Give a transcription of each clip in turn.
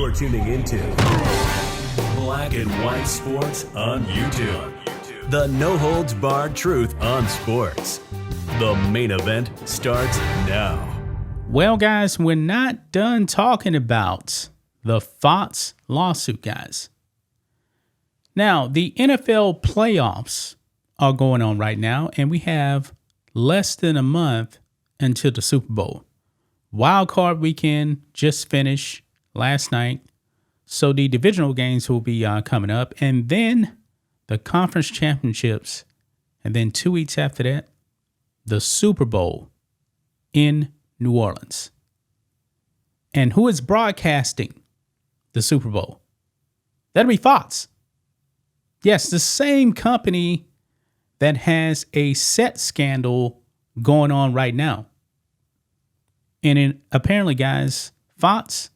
You're tuning into Black and White Sports on YouTube. The no-holds-barred truth on sports. The main event starts now. Well, guys, we're not done talking about the Fox lawsuit, guys. Now, the NFL playoffs are going on right now, and we have less than a month until the Super Bowl. Wild card weekend just finished last night, so the divisional games will be coming up, and then the conference championships, and then 2 weeks after that, the Super Bowl in New Orleans. And who is broadcasting the Super Bowl? That'll be Fox. Yes, the same company that has a set scandal going on right now. And apparently, guys, Fox,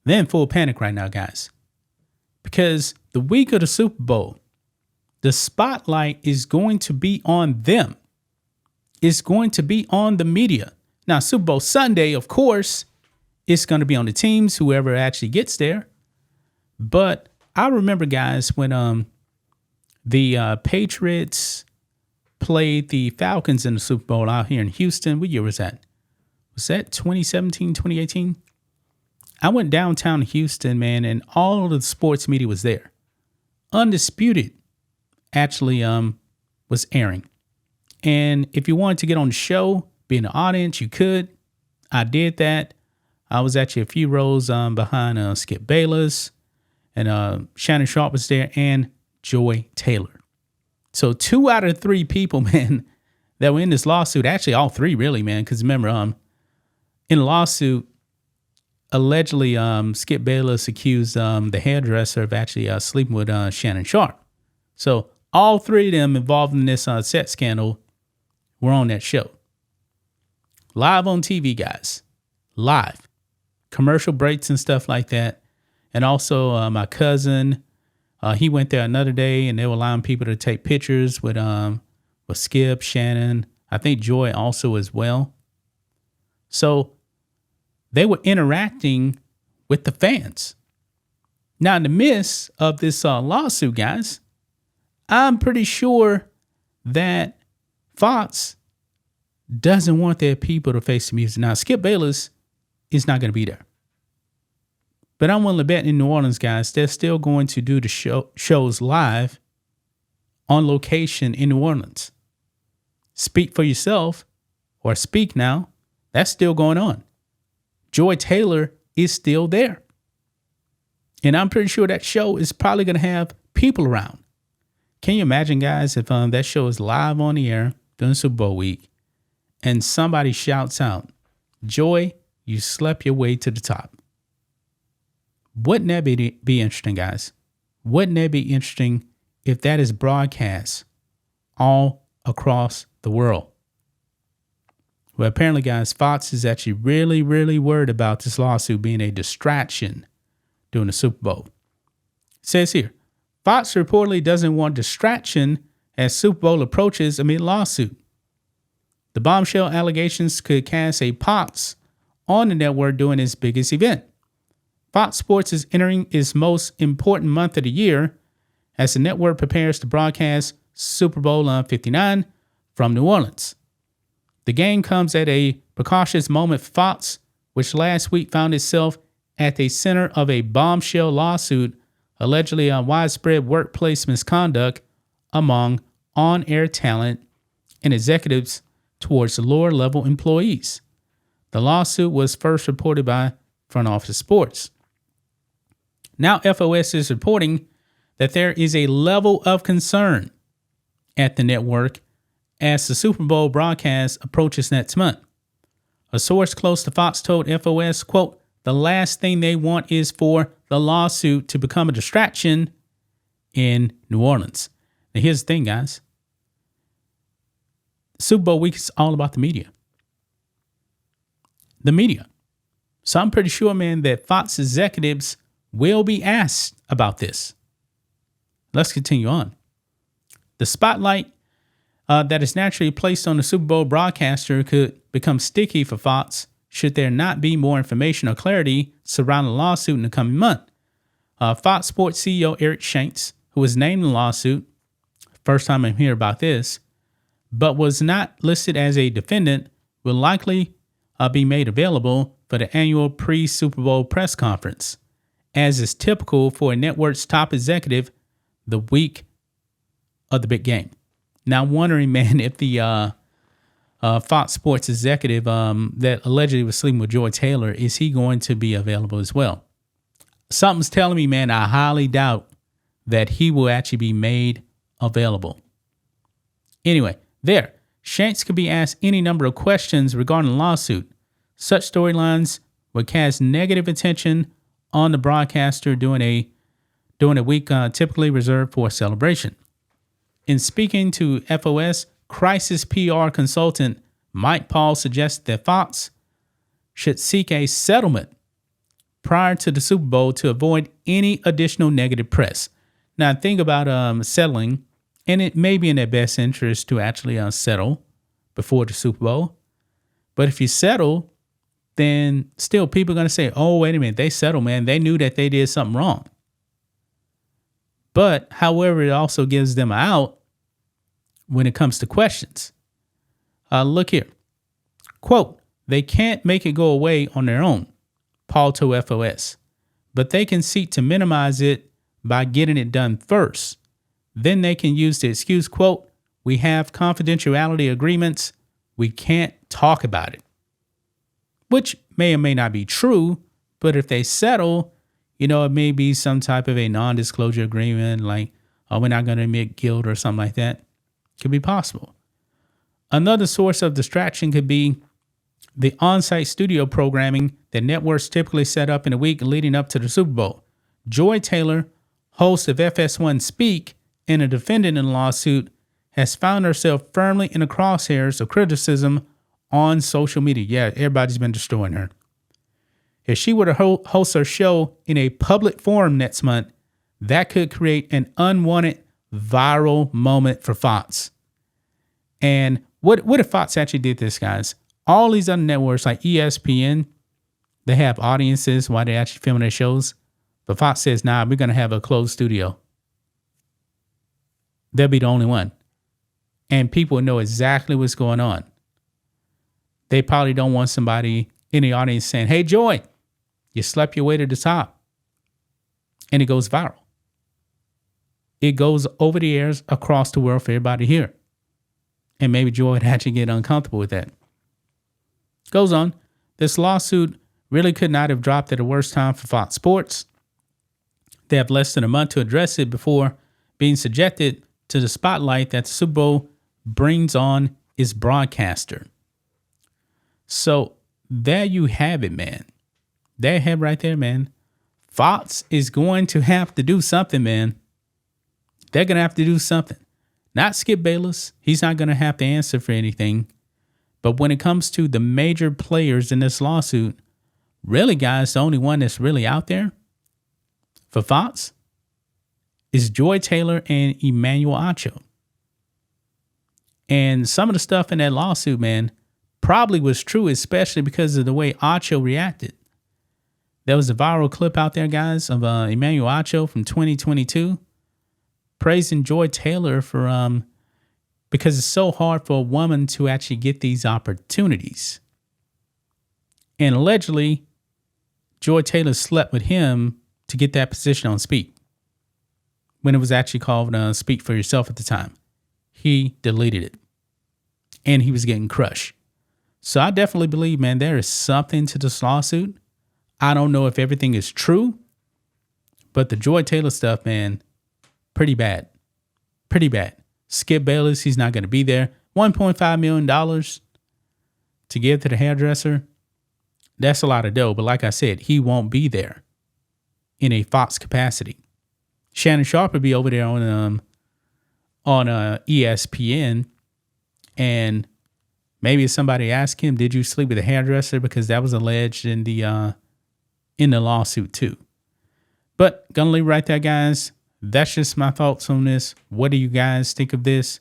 they're in full panic right now, guys. Because the week of the Super Bowl, the spotlight is going to be on them. It's going to be on the media. Now, Super Bowl Sunday, of course, it's going to be on the teams, whoever actually gets there. But I remember, guys, when the Patriots played the Falcons in the Super Bowl out here in Houston. What year was that? Was that 2017, 2018? I went downtown Houston, man, and all of the sports media was there. Undisputed actually was airing. And if you wanted to get on the show, be in the audience, you could. I did that. I was actually a few rows behind Skip Bayless, and Shannon Sharpe was there, and Joy Taylor. So 2 out of 3 people, man, that were in this lawsuit, actually all 3 really, man, because remember, in the lawsuit, allegedly Skip Bayless accused the hairdresser of actually sleeping with Shannon Sharpe. So all 3 of them involved in this set scandal were on that show. Live on TV, guys. Live. Commercial breaks and stuff like that. And also my cousin, he went there another day, and they were allowing people to take pictures with Skip, Shannon, I think Joy also as well. So they were interacting with the fans. Now, in the midst of this lawsuit, guys, I'm pretty sure that Fox doesn't want their people to face the music. Now, Skip Bayless is not going to be there. But I'm willing to bet in New Orleans, guys, they're still going to do the shows live on location in New Orleans. Speak for yourself, or Speak Now, that's still going on. Joy Taylor is still there. And I'm pretty sure that show is probably going to have people around. Can you imagine, guys, if that show is live on the air during Super Bowl week and somebody shouts out, "Joy, you slept your way to the top"? Wouldn't that be interesting, guys? Wouldn't that be interesting if that is broadcast all across the world? Well, apparently, guys, Fox is actually really, really worried about this lawsuit being a distraction during the Super Bowl. It says here, Fox reportedly doesn't want distraction as Super Bowl approaches amid lawsuit. The bombshell allegations could cast a pox on the network during its biggest event. Fox Sports is entering its most important month of the year as the network prepares to broadcast Super Bowl 59 from New Orleans. The game comes at a precocious moment for Fox, which last week found itself at the center of a bombshell lawsuit allegedly on widespread workplace misconduct among on-air talent and executives towards lower-level employees. The lawsuit was first reported by Front Office Sports. Now FOS is reporting that there is a level of concern at the network as the Super Bowl broadcast approaches next month. A source close to Fox told FOS, quote, "The last thing they want is for the lawsuit to become a distraction in New Orleans." Now here's the thing, guys. Super Bowl week is all about the media. The media. So I'm pretty sure, man, that Fox executives will be asked about this. Let's continue on. The spotlight that is naturally placed on the Super Bowl broadcaster could become sticky for Fox should there not be more information or clarity surrounding the lawsuit in the coming month. Fox Sports CEO Eric Shanks, who was named in the lawsuit, first time I'm hearing about this, but was not listed as a defendant, will likely be made available for the annual pre-Super Bowl press conference, as is typical for a network's top executive the week of the big game. Now, I'm wondering, man, if the Fox Sports executive that allegedly was sleeping with Joy Taylor, is he going to be available as well? Something's telling me, man, I highly doubt that he will actually be made available. Anyway, Shanks could be asked any number of questions regarding the lawsuit. Such storylines would cast negative attention on the broadcaster during a week typically reserved for a celebration. In speaking to FOS, crisis PR consultant Mike Paul suggested that Fox should seek a settlement prior to the Super Bowl to avoid any additional negative press. Now, think about settling, and it may be in their best interest to actually settle before the Super Bowl. But if you settle, then still people are going to say, oh, wait a minute, they settled, man. They knew that they did something wrong. But, however, it also gives them out when it comes to questions. Look here. Quote, they can't make it go away on their own, Paul told FOS, but they can seek to minimize it by getting it done first. Then they can use the excuse, quote, we have confidentiality agreements. We can't talk about it. Which may or may not be true, but if they settle, it may be some type of a non-disclosure agreement, like, oh, we're not going to admit guilt or something like that. Could be possible. Another source of distraction could be the on-site studio programming that networks typically set up in a week leading up to the Super Bowl. Joy Taylor, host of FS1 Speak and a defendant in the lawsuit, has found herself firmly in the crosshairs of criticism on social media. Yeah, everybody's been destroying her. If she were to host her show in a public forum next month, that could create an unwanted viral moment for Fox. And what if Fox actually did this, guys? All these other networks like ESPN, they have audiences while they're actually filming their shows. But Fox says, nah, we're going to have a closed studio. They'll be the only one. And people will know exactly what's going on. They probably don't want somebody in the audience saying, hey, Joy, you slept your way to the top. And it goes viral. It goes over the airs across the world for everybody to hear. And maybe Joy would actually get uncomfortable with that. Goes on. This lawsuit really could not have dropped at the worst time for Fox Sports. They have less than a month to address it before being subjected to the spotlight that the Super Bowl brings on its broadcaster. So there you have it, man. There you have it right there, man. Fox is going to have to do something, man. They're going to have to do something. Not Skip Bayless. He's not going to have to answer for anything. But when it comes to the major players in this lawsuit, really, guys, the only one that's really out there for Fox is Joy Taylor and Emmanuel Acho. And some of the stuff in that lawsuit, man, probably was true, especially because of the way Acho reacted. There was a viral clip out there, guys, of Emmanuel Acho from 2022 praising Joy Taylor for because it's so hard for a woman to actually get these opportunities. And allegedly, Joy Taylor slept with him to get that position on Speak, when it was actually called Speak for Yourself at the time. He deleted it. And he was getting crushed. So I definitely believe, man, there is something to this lawsuit. I don't know if everything is true, but the Joy Taylor stuff, man, pretty bad. Pretty bad. Skip Bayless, he's not going to be there. $1.5 million to give to the hairdresser. That's a lot of dough. But like I said, he won't be there in a Fox capacity. Shannon Sharpe will be over there on ESPN. And maybe if somebody asked him, did you sleep with a hairdresser? Because that was alleged in the lawsuit too. But gonna leave right there, guys. That's just my thoughts on this. What do you guys think of this?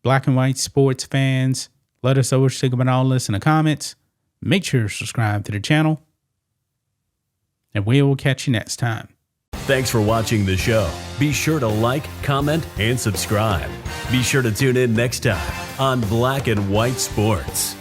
Black and white sports fans, let us know what you think about all this in the comments. Make sure to subscribe to the channel. And we will catch you next time. Thanks for watching the show. Be sure to like, comment, and subscribe. Be sure to tune in next time on Black and White Sports.